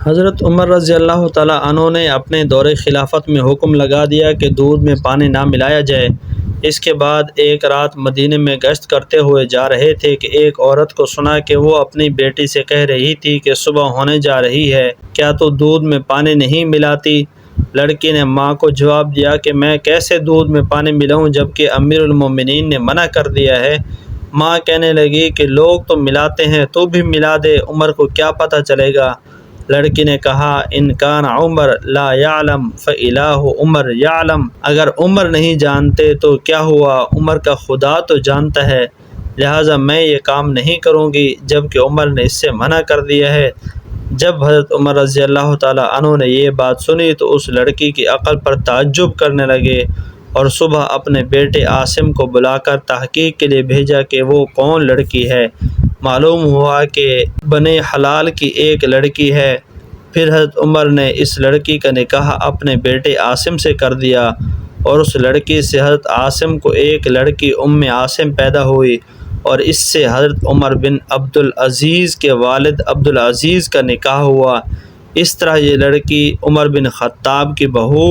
حضرت عمر رضی اللہ تعالیٰ عنہ نے اپنے دور خلافت میں حکم لگا دیا کہ دودھ میں پانی نہ ملایا جائے۔ اس کے بعد ایک رات مدینے میں گشت کرتے ہوئے جا رہے تھے کہ ایک عورت کو سنا کہ وہ اپنی بیٹی سے کہہ رہی تھی کہ صبح ہونے جا رہی ہے، کیا تو دودھ میں پانی نہیں ملاتی؟ لڑکی نے ماں کو جواب دیا کہ میں کیسے دودھ میں پانی ملاؤں جبکہ امیر المومنین نے منع کر دیا ہے۔ ماں کہنے لگی کہ لوگ تو ملاتے ہیں، تو بھی ملا دے، عمر کو کیا پتہ چلے گا؟ لڑکی نے کہا ان کان عمر لا یعلم فالہ عمر یعلم، اگر عمر نہیں جانتے تو کیا ہوا، عمر کا خدا تو جانتا ہے، لہٰذا میں یہ کام نہیں کروں گی، جبکہ عمر نے اس سے منع کر دیا ہے۔ جب حضرت عمر رضی اللہ تعالیٰ عنہ نے یہ بات سنی تو اس لڑکی کی عقل پر تعجب کرنے لگے اور صبح اپنے بیٹے عاصم کو بلا کر تحقیق کے لیے بھیجا کہ وہ کون لڑکی ہے۔ معلوم ہوا کہ بنی حلال کی ایک لڑکی ہے۔ پھر حضرت عمر نے اس لڑکی کا نکاح اپنے بیٹے عاصم سے کر دیا اور اس لڑکی سے حضرت عاصم کو ایک لڑکی عاصم پیدا ہوئی اور اس سے حضرت عمر بن عبدالعزیز کے والد عبدالعزیز کا نکاح ہوا۔ اس طرح یہ لڑکی عمر بن خطاب کی بہو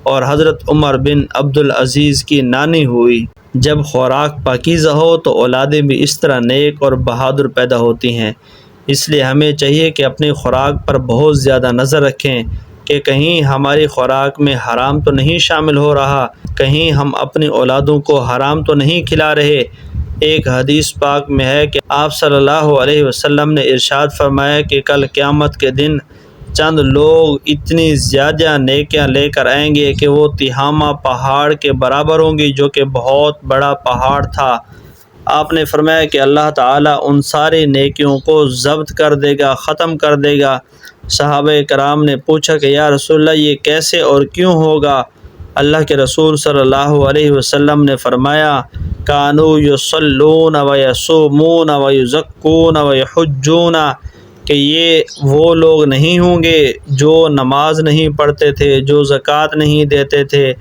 اور حضرت عمر بن عبدالعزیز کی نانی ہوئی۔ جب خوراک پاکیزہ ہو تو اولادیں بھی اس طرح نیک اور بہادر پیدا ہوتی ہیں۔ اس لیے ہمیں چاہیے کہ اپنی خوراک پر بہت زیادہ نظر رکھیں کہ کہیں ہماری خوراک میں حرام تو نہیں شامل ہو رہا، کہیں ہم اپنی اولادوں کو حرام تو نہیں کھلا رہے۔ ایک حدیث پاک میں ہے کہ آپ صلی اللہ علیہ وسلم نے ارشاد فرمایا کہ کل قیامت کے دن چند لوگ اتنی زیادہ نیکیاں لے کر آئیں گے کہ وہ تہامہ پہاڑ کے برابر ہوں گی جو کہ بہت بڑا پہاڑ تھا۔ آپ نے فرمایا کہ اللہ تعالیٰ ان ساری نیکیوں کو ضبط کر دے گا، ختم کر دے گا۔ صحابہ کرام نے پوچھا کہ یا رسول اللہ یہ کیسے اور کیوں ہوگا؟ اللہ کے رسول صلی اللہ علیہ وسلم نے فرمایا کانوا یصلون ویصومون ویزکون ویحجون، کہ یہ وہ لوگ نہیں ہوں گے جو نماز نہیں پڑھتے تھے، جو زکوٰۃ نہیں دیتے تھے،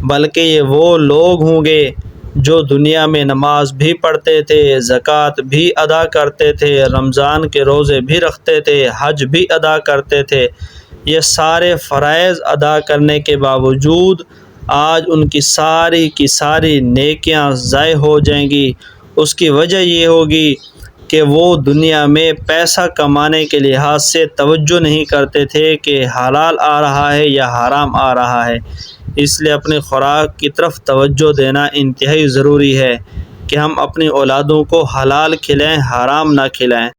بلکہ یہ وہ لوگ ہوں گے جو دنیا میں نماز بھی پڑھتے تھے، زکوٰۃ بھی ادا کرتے تھے، رمضان کے روزے بھی رکھتے تھے، حج بھی ادا کرتے تھے۔ یہ سارے فرائض ادا کرنے کے باوجود آج ان کی ساری نیکیاں ضائع ہو جائیں گی۔ اس کی وجہ یہ ہوگی کہ وہ دنیا میں پیسہ کمانے کے لحاظ سے توجہ نہیں کرتے تھے کہ حلال آ رہا ہے یا حرام آ رہا ہے۔ اس لیے اپنی خوراک کی طرف توجہ دینا انتہائی ضروری ہے کہ ہم اپنی اولادوں کو حلال کھلائیں، حرام نہ کھلائیں۔